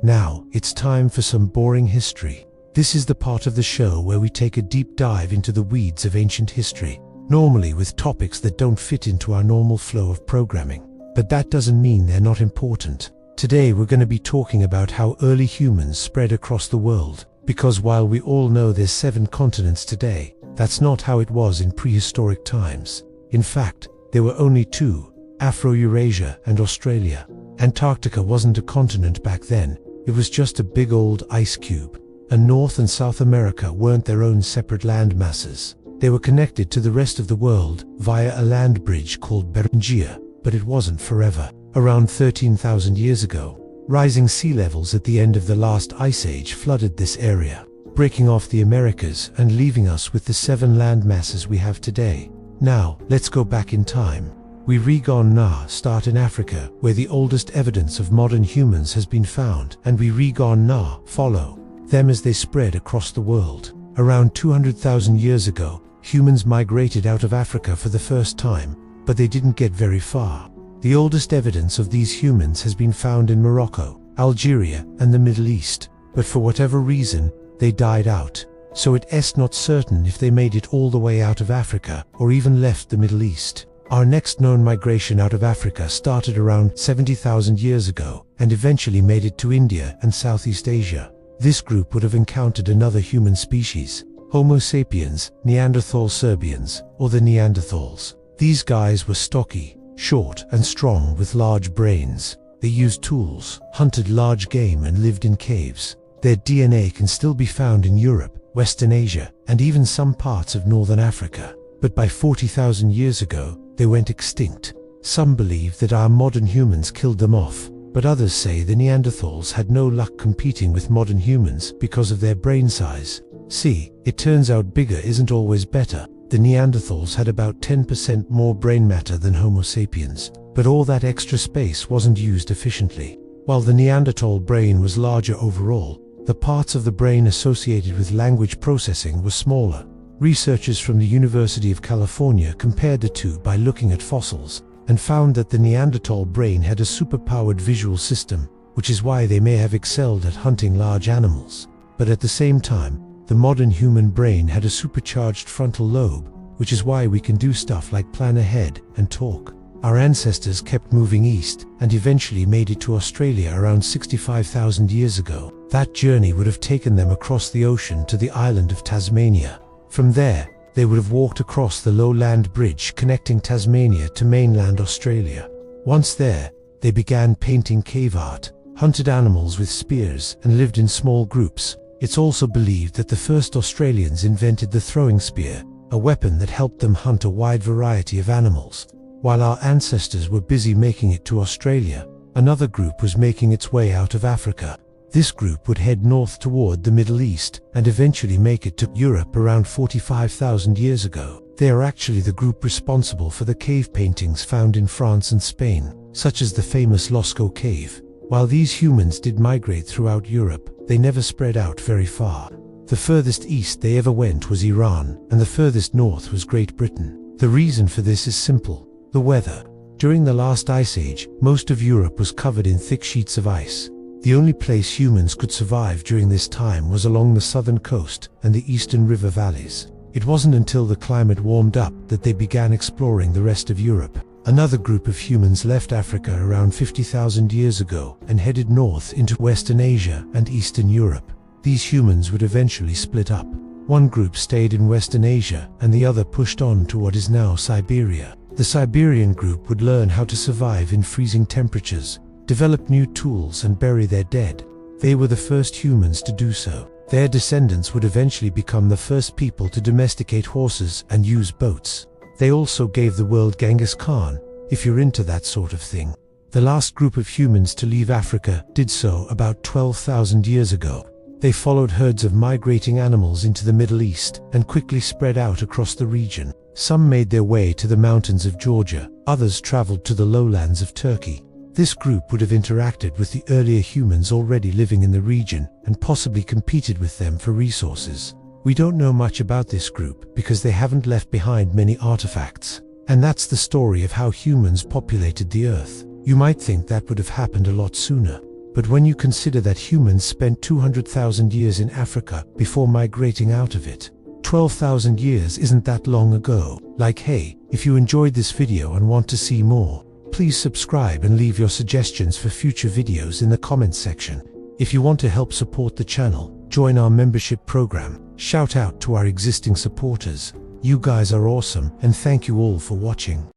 Now, it's time for some boring history. This is the part of the show where we take a deep dive into the weeds of ancient history, normally with topics that don't fit into our normal flow of programming. But that doesn't mean they're not important. Today we're going to be talking about how early humans spread across the world, because while we all know there's 7 continents today, that's not how it was in prehistoric times. In fact, there were only 2, Afro-Eurasia and Australia. Antarctica wasn't a continent back then, it was just a big old ice cube. And North and South America weren't their own separate land masses. They were connected to the rest of the world via a land bridge called Beringia, but it wasn't forever. Around 13,000 years ago, rising sea levels at the end of the last ice age flooded this area, breaking off the Americas and leaving us with the 7 land masses we have today. Now, let's go back in time. We re-gone start in Africa, where the oldest evidence of modern humans has been found, and we re-gone follow them as they spread across the world. Around 200,000 years ago, humans migrated out of Africa for the first time, but they didn't get very far. The oldest evidence of these humans has been found in Morocco, Algeria, and the Middle East, but for whatever reason, they died out. So it's not certain if they made it all the way out of Africa, or even left the Middle East. Our next known migration out of Africa started around 70,000 years ago, and eventually made it to India and Southeast Asia. This group would have encountered another human species, Homo sapiens, Neanderthal Serbians, or the Neanderthals. These guys were stocky, short, and strong with large brains. They used tools, hunted large game, and lived in caves. Their DNA can still be found in Europe, Western Asia, and even some parts of Northern Africa. But by 40,000 years ago, they went extinct. Some believe that our modern humans killed them off, but others say the Neanderthals had no luck competing with modern humans because of their brain size. See, it turns out bigger isn't always better. The Neanderthals had about 10% more brain matter than Homo sapiens, but all that extra space wasn't used efficiently. While the Neanderthal brain was larger overall, the parts of the brain associated with language processing were smaller. Researchers from the University of California compared the two by looking at fossils, and found that the Neanderthal brain had a superpowered visual system, which is why they may have excelled at hunting large animals. But at the same time, the modern human brain had a supercharged frontal lobe, which is why we can do stuff like plan ahead and talk. Our ancestors kept moving east, and eventually made it to Australia around 65,000 years ago. That journey would have taken them across the ocean to the island of Tasmania. From there, they would have walked across the low land bridge connecting Tasmania to mainland Australia. Once there, they began painting cave art, hunted animals with spears, and lived in small groups. It's also believed that the first Australians invented the throwing spear, a weapon that helped them hunt a wide variety of animals. While our ancestors were busy making it to Australia, another group was making its way out of Africa. This group would head north toward the Middle East and eventually make it to Europe around 45,000 years ago. They are actually the group responsible for the cave paintings found in France and Spain, such as the famous Lascaux cave. While these humans did migrate throughout Europe, they never spread out very far. The furthest east they ever went was Iran, and the furthest north was Great Britain. The reason for this is simple: the weather. During the last ice age, most of Europe was covered in thick sheets of ice. The only place humans could survive during this time was along the southern coast and the eastern river valleys. It wasn't until the climate warmed up that they began exploring the rest of Europe. Another group of humans left Africa around 50,000 years ago and headed north into Western Asia and Eastern Europe. These humans would eventually split up. One group stayed in Western Asia and the other pushed on to what is now Siberia. The Siberian group would learn how to survive in freezing temperatures, develop new tools, and bury their dead. They were the first humans to do so. Their descendants would eventually become the first people to domesticate horses and use boats. They also gave the world Genghis Khan, if you're into that sort of thing. The last group of humans to leave Africa did so about 12,000 years ago. They followed herds of migrating animals into the Middle East and quickly spread out across the region. Some made their way to the mountains of Georgia, others traveled to the lowlands of Turkey. This group would have interacted with the earlier humans already living in the region and possibly competed with them for resources. We don't know much about this group because they haven't left behind many artifacts. And that's the story of how humans populated the Earth. You might think that would have happened a lot sooner. But when you consider that humans spent 200,000 years in Africa before migrating out of it, 12,000 years isn't that long ago. Hey, if you enjoyed this video and want to see more, please subscribe and leave your suggestions for future videos in the comments section. If you want to help support the channel, join our membership program. Shout out to our existing supporters. You guys are awesome, and thank you all for watching.